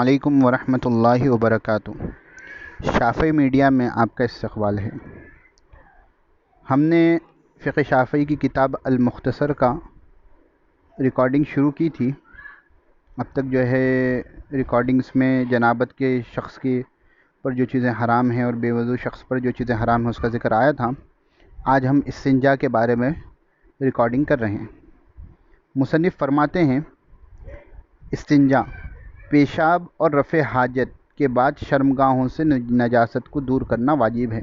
علیکم ورحمۃ اللہ وبرکاتہ۔ شافعی میڈیا میں آپ کا استقبال ہے۔ ہم نے فقہ شافعی کی کتاب المختصر کا ریکارڈنگ شروع کی تھی۔ اب تک جو ہے ریکارڈنگز میں جنابت کے شخص کے پر جو چیزیں حرام ہیں اور بے وضو شخص پر جو چیزیں حرام ہیں اس کا ذکر آیا تھا۔ آج ہم استنجا کے بارے میں ریکارڈنگ کر رہے ہیں۔ مصنف فرماتے ہیں، استنجا پیشاب اور رفع حاجت کے بعد شرمگاہوں سے نجاست کو دور کرنا واجب ہے۔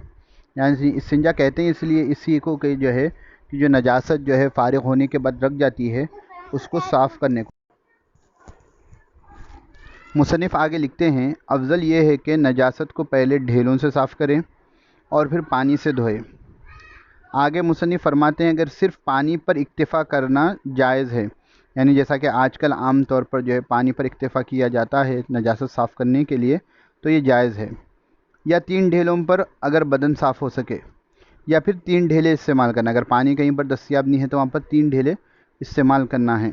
یعنی استنجا کہتے ہیں اس لیے اسی کو کہ جو ہے کہ جو نجاست جو ہے فارغ ہونے کے بعد رکھ جاتی ہے اس کو صاف کرنے کو۔ مصنف آگے لکھتے ہیں، افضل یہ ہے کہ نجاست کو پہلے ڈھیلوں سے صاف کریں اور پھر پانی سے دھوئیں۔ آگے مصنف فرماتے ہیں، اگر صرف پانی پر اکتفا کرنا جائز ہے، یعنی جیسا کہ آج کل عام طور پر جو ہے پانی پر اکتفا کیا جاتا ہے نجاست صاف کرنے کے لیے، تو یہ جائز ہے۔ یا 3 ڈھیلوں پر اگر بدن صاف ہو سکے، یا پھر 3 ڈھیلے استعمال کرنا، اگر پانی کہیں پر دستیاب نہیں ہے تو وہاں پر 3 ڈھیلے استعمال کرنا ہے۔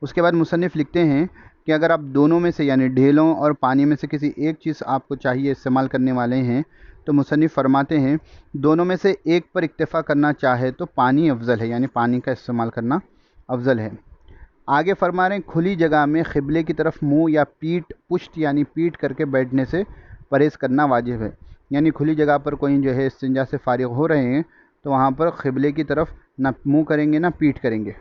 اس کے بعد مصنف لکھتے ہیں کہ اگر آپ دونوں میں سے یعنی ڈھیلوں اور پانی میں سے کسی ایک چیز آپ کو چاہیے استعمال کرنے والے ہیں، تو مصنف فرماتے ہیں دونوں میں سے ایک پر اکتفا کرنا چاہے تو پانی افضل ہے، یعنی پانی کا استعمال کرنا افضل ہے۔ آگے فرما رہے ہیں، کھلی جگہ میں قبلے کی طرف منہ یا پشت یعنی پیٹھ کر کے بیٹھنے سے پرہیز کرنا واجب ہے۔ یعنی کھلی جگہ پر کوئی جو ہے استنجا سے فارغ ہو رہے ہیں تو وہاں پر قبلے کی طرف نہ منہ کریں گے نہ پیٹھ کریں گے۔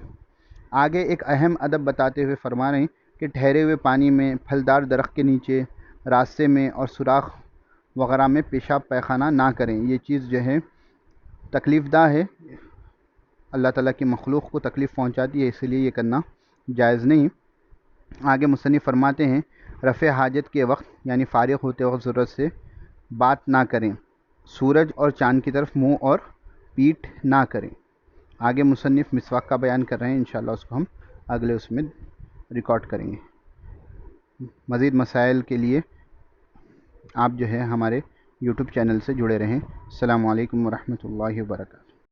آگے ایک اہم ادب بتاتے ہوئے فرما رہے ہیں کہ ٹھہرے ہوئے پانی میں، پھلدار درخت کے نیچے، راستے میں اور سوراخ وغیرہ میں پیشاب پیخانہ نہ کریں۔ یہ چیز جو ہے تکلیف دہ ہے، اللہ تعالیٰ کی مخلوق کو تکلیف پہنچاتی ہے، اس لیے یہ کرنا جائز نہیں۔ آگے مصنف فرماتے ہیں، رفع حاجت کے وقت یعنی فارغ ہوتے وقت ضرورت سے بات نہ کریں، سورج اور چاند کی طرف منہ اور پیٹھ نہ کریں۔ آگے مصنف مسواک کا بیان کر رہے ہیں، انشاءاللہ اس کو ہم اگلے اس میں ریکارڈ کریں گے۔ مزید مسائل کے لیے آپ جو ہے ہمارے یوٹیوب چینل سے جڑے رہیں۔ السلام علیکم ورحمۃ اللہ وبرکاتہ۔